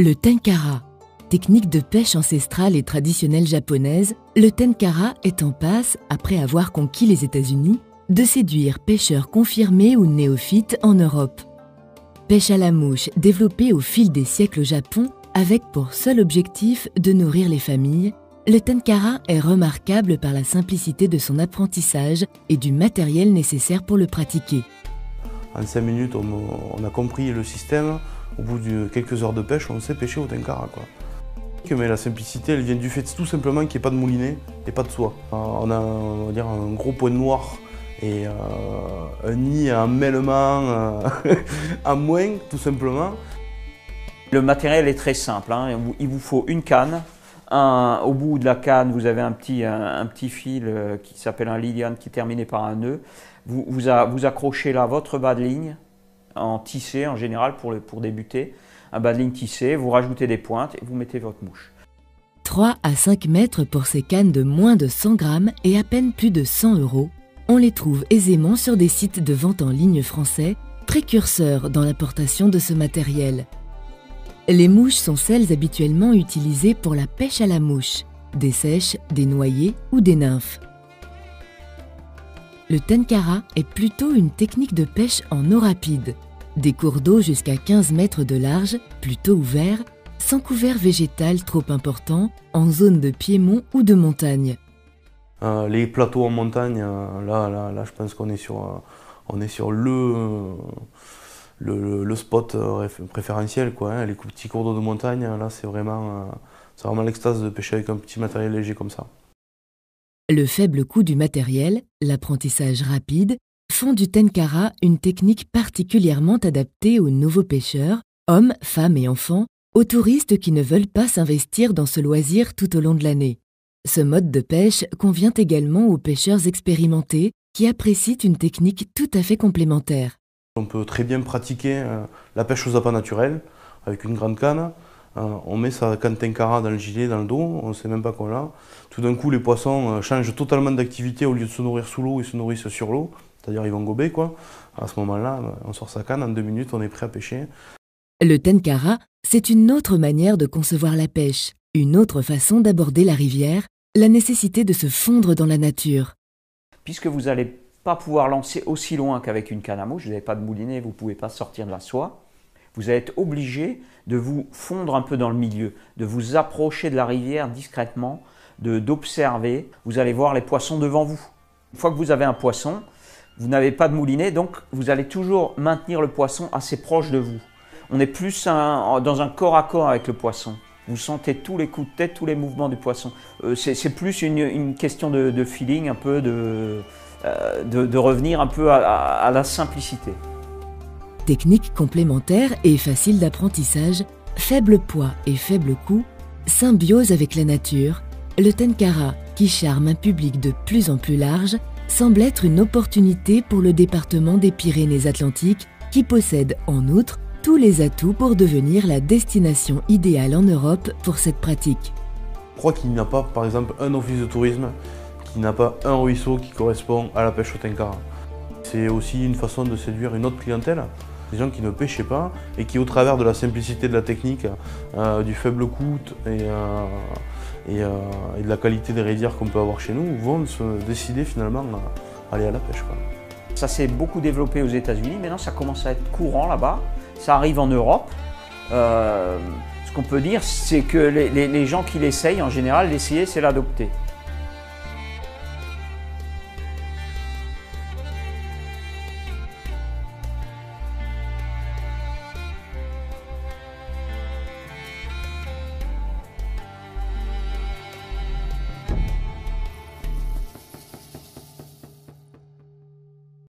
Le tenkara, technique de pêche ancestrale et traditionnelle japonaise, le tenkara est en passe, après avoir conquis les États-Unis, de séduire pêcheurs confirmés ou néophytes en Europe. Pêche à la mouche développée au fil des siècles au Japon, avec pour seul objectif de nourrir les familles, le tenkara est remarquable par la simplicité de son apprentissage et du matériel nécessaire pour le pratiquer. En 5 minutes, on a compris le système. Au bout de quelques heures de pêche, on sait pêcher au tenkara, quoi. Mais la simplicité, elle vient du fait tout simplement qu'il n'y ait pas de moulinet et pas de soie. On va dire, un gros point noir et un nid à emmêlement à moins, tout simplement. Le matériel est très simple, hein. Il vous faut une canne. Au bout de la canne, vous avez un petit fil qui s'appelle un liliane qui est terminé par un nœud. Vous accrochez là votre bas de ligne en tissé en général pour débuter. Un bas de ligne tissé, vous rajoutez des pointes et vous mettez votre mouche. 3 à 5 mètres pour ces cannes de moins de 100 grammes et à peine plus de 100 €. On les trouve aisément sur des sites de vente en ligne français, précurseurs dans l'importation de ce matériel. Les mouches sont celles habituellement utilisées pour la pêche à la mouche, des seiches, des noyers ou des nymphes. Le tenkara est plutôt une technique de pêche en eau rapide. Des cours d'eau jusqu'à 15 mètres de large, plutôt ouverts, sans couvert végétal trop important, en zone de piémont ou de montagne. Les plateaux en montagne, là je pense qu'on est sur, le spot préférentiel, quoi, hein. Les petits cours d'eau de montagne, là c'est vraiment l'extase de pêcher avec un petit matériel léger comme ça. Le faible coût du matériel, l'apprentissage rapide, font du tenkara une technique particulièrement adaptée aux nouveaux pêcheurs, hommes, femmes et enfants, aux touristes qui ne veulent pas s'investir dans ce loisir tout au long de l'année. Ce mode de pêche convient également aux pêcheurs expérimentés qui apprécient une technique tout à fait complémentaire. On peut très bien pratiquer la pêche aux appâts naturels avec une grande canne. On met sa canne tenkara dans le gilet, dans le dos, on ne sait même pas qu'on l'a. Tout d'un coup, les poissons changent totalement d'activité. Au lieu de se nourrir sous l'eau, ils se nourrissent sur l'eau. C'est-à-dire ils vont gober, quoi. À ce moment-là, on sort sa canne, en 2 minutes, on est prêt à pêcher. Le tenkara, c'est une autre manière de concevoir la pêche, une autre façon d'aborder la rivière, la nécessité de se fondre dans la nature. Puisque vous n'allez pas pouvoir lancer aussi loin qu'avec une canne à mouche, vous n'avez pas de moulinet, vous ne pouvez pas sortir de la soie, vous allez être obligé de vous fondre un peu dans le milieu, de vous approcher de la rivière discrètement, d'observer. Vous allez voir les poissons devant vous. Une fois que vous avez un poisson, vous n'avez pas de moulinet, donc vous allez toujours maintenir le poisson assez proche de vous. On est plus dans un corps à corps avec le poisson. Vous sentez tous les coups de tête, tous les mouvements du poisson. C'est plus une question de feeling, un peu de revenir un peu à la simplicité. Technique complémentaire et facile d'apprentissage, faible poids et faible coût, symbiose avec la nature, le tenkara, qui charme un public de plus en plus large, semble être une opportunité pour le département des Pyrénées-Atlantiques qui possède en outre tous les atouts pour devenir la destination idéale en Europe pour cette pratique. Je crois qu'il n'y a pas, par exemple, un office de tourisme qui n'a pas un ruisseau qui correspond à la pêche au tenkara. C'est aussi une façon de séduire une autre clientèle, des gens qui ne pêchaient pas et qui, au travers de la simplicité de la technique, du faible coût et de la qualité des rivières qu'on peut avoir chez nous, vont se décider finalement à aller à la pêche, quoi. Ça s'est beaucoup développé aux États-Unis, maintenant ça commence à être courant là-bas, ça arrive en Europe. Ce qu'on peut dire, c'est que les gens qui l'essayent, en général, l'essayer, c'est l'adopter.